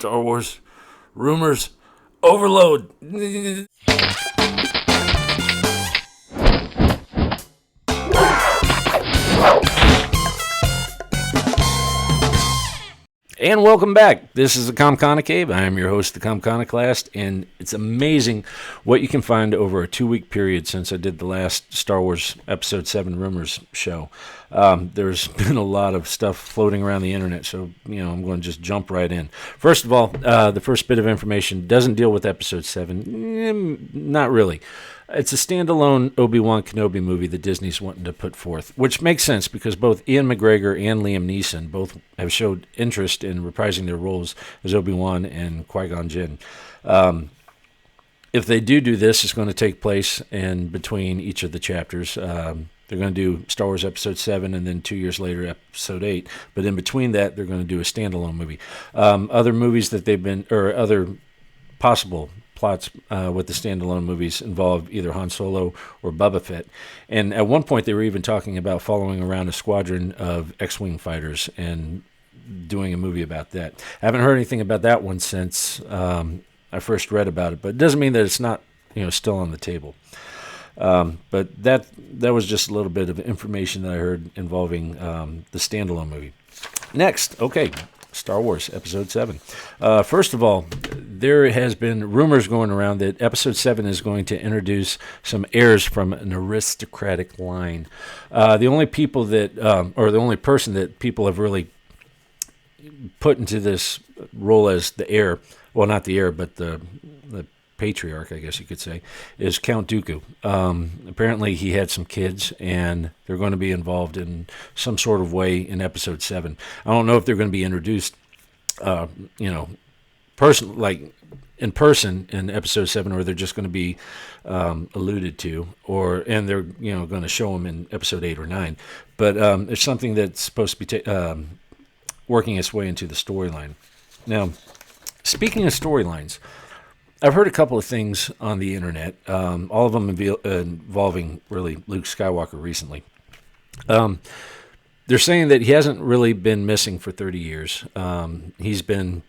Star Wars rumors overload. And welcome back. This is the Comconocave. I am your host, the Comconocalst, and it's amazing what you can find over a 2-week period since I did the last Star Wars Episode 7 Rumors show. There's been a lot of stuff floating around the internet, so I'm going to just jump right in. First of all, the first bit of information doesn't deal with Episode 7. Not really. It's a standalone Obi-Wan Kenobi movie that Disney's wanting to put forth, which makes sense because both Ian McGregor and Liam Neeson both have showed interest in reprising their roles as Obi-Wan and Qui-Gon Jinn. If they do this, it's going to take place in between each of the chapters. They're going to do Star Wars Episode 7 and then 2 years later Episode 8. But in between that, they're going to do a standalone movie. Other movies that other possible plots with the standalone movies involve either Han Solo or Boba Fett. And at one point, they were even talking about following around a squadron of X-Wing fighters and doing a movie about that. I haven't heard anything about that one since I first read about it, but it doesn't mean that it's not still on the table. But that was just a little bit of information that I heard involving the standalone movie. Next, okay, Star Wars Episode 7. First of all, there has been rumors going around that Episode 7 is going to introduce some heirs from an aristocratic line. The only people that, or the only person that people have really put into this role as the heir, well, not the heir, but the patriarch, I guess you could say, is Count Dooku. Apparently he had some kids, and they're going to be involved in some sort of way in Episode 7. I don't know if they're going to be introduced, in person in Episode 7, or they're just going to be alluded to, and they're going to show them in Episode 8 or 9. But it's something that's supposed to be working its way into the storyline. Now, speaking of storylines, I've heard a couple of things on the internet, all of them involving really Luke Skywalker recently. They're saying that he hasn't really been missing for 30 years. He's been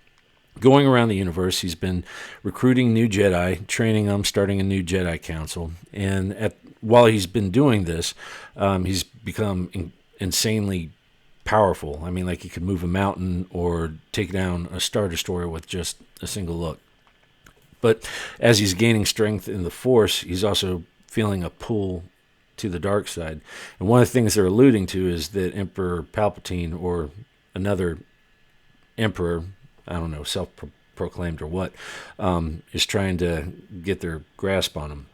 going around the universe. He's been recruiting new Jedi, training them, starting a new Jedi Council. And while he's been doing this, he's become insanely powerful. I mean, like he could move a mountain or take down a Star Destroyer with just a single look. But as he's gaining strength in the Force, he's also feeling a pull to the dark side. And one of the things they're alluding to is that Emperor Palpatine or another emperor, I don't know, self-proclaimed or what, is trying to get their grasp on him.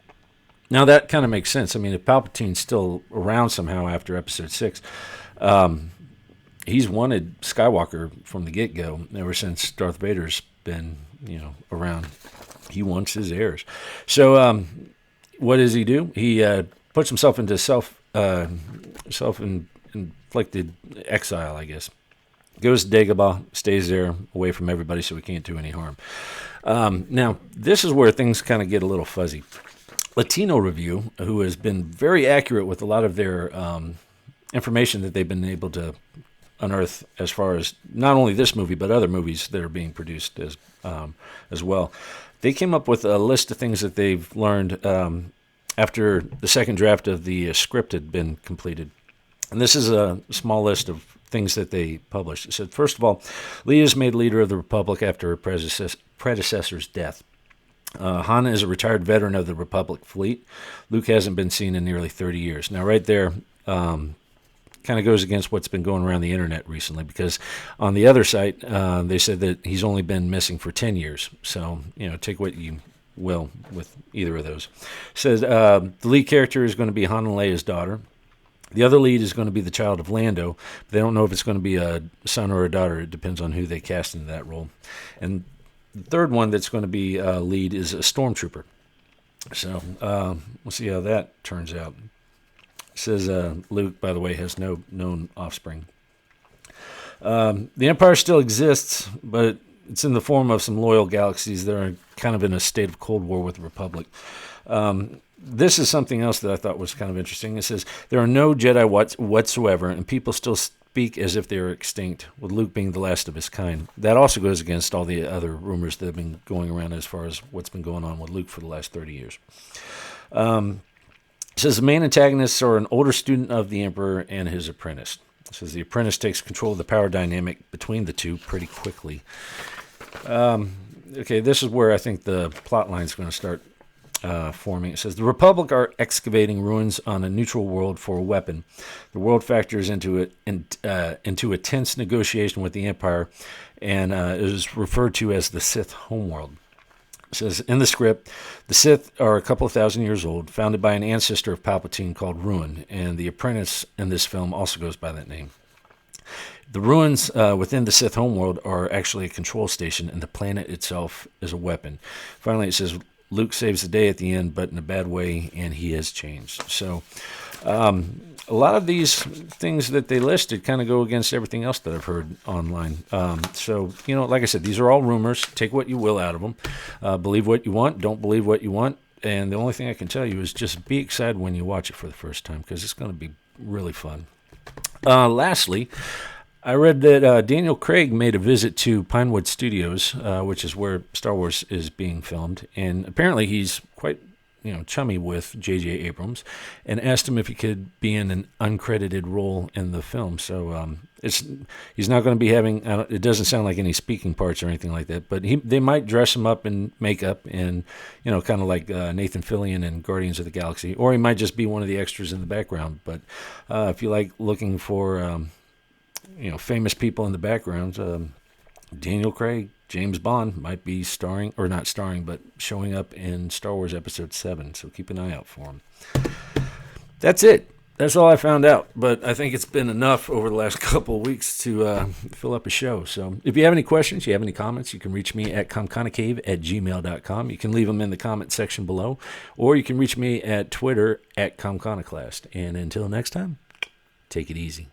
Now, that kind of makes sense. I mean, if Palpatine's still around somehow after Episode 6, he's wanted Skywalker from the get-go, ever since Darth Vader's been, around. He wants his heirs. So what does he do? He puts himself into self-inflicted exile, I guess. Goes to Dagobah, stays there, away from everybody so he can't do any harm. Now, this is where things kind of get a little fuzzy. Latino Review, who has been very accurate with a lot of their information that they've been able to unearth as far as not only this movie, but other movies that are being produced as well. They came up with a list of things that they've learned after the second draft of the script had been completed. And this is a small list of things that they published. It said, first of all, Leia is made leader of the Republic after her predecessor's death. Han is a retired veteran of the Republic fleet. Luke hasn't been seen in nearly 30 years. Now, right there, kind of goes against what's been going around the internet recently, because on the other site, they said that he's only been missing for 10 years. So, take what you will with either of those. It says the lead character is going to be Han and Leia's daughter. The other lead is going to be the child of Lando. But they don't know if it's going to be a son or a daughter. It depends on who they cast into that role. And the third one that's going to be lead is a stormtrooper. So we'll see how that turns out. It says Luke, by the way, has no known offspring. The Empire still exists, but it's in the form of some loyal galaxies that are kind of in a state of Cold War with the Republic. This is something else that I thought was kind of interesting. It says, there are no Jedi whatsoever, and people still speak as if they were extinct, with Luke being the last of his kind. That also goes against all the other rumors that have been going around as far as what's been going on with Luke for the last 30 years. It says the main antagonists are an older student of the Emperor and his apprentice. It says the apprentice takes control of the power dynamic between the two pretty quickly. Okay, this is where I think the plot line is going to start forming. It says the Republic are excavating ruins on a neutral world for a weapon. The world factors into a tense negotiation with the Empire, and is referred to as the Sith homeworld. It says in the script, the Sith are a couple of thousand years old, founded by an ancestor of Palpatine called Ruin, and the apprentice in this film also goes by that name. The ruins within the Sith homeworld are actually a control station, and the planet itself is a weapon. Finally, it says Luke saves the day at the end, but in a bad way, and he has changed. So a lot of these things that they listed kind of go against everything else that I've heard online. So, like I said, these are all rumors. Take what you will out of them. Believe what you want. Don't believe what you want. And the only thing I can tell you is just be excited when you watch it for the first time, because it's going to be really fun. Lastly, I read that Daniel Craig made a visit to Pinewood Studios, which is where Star Wars is being filmed, and apparently he's quite, chummy with J.J. Abrams, and asked him if he could be in an uncredited role in the film. So he's not going to be having. It doesn't sound like any speaking parts or anything like that, but they might dress him up in makeup and kind of like Nathan Fillion in Guardians of the Galaxy, or he might just be one of the extras in the background. But if you like looking for famous people in the background, Daniel Craig, James Bond might be starring, or not starring, but showing up in Star Wars Episode 7, so keep an eye out for him. That's it. That's all I found out, but I think it's been enough over the last couple of weeks to fill up a show. So if you have any questions, you have any comments, you can reach me at comconocave@gmail.com. You can leave them in the comment section below, or you can reach me at Twitter at Comconocalst. And until next time, take it easy.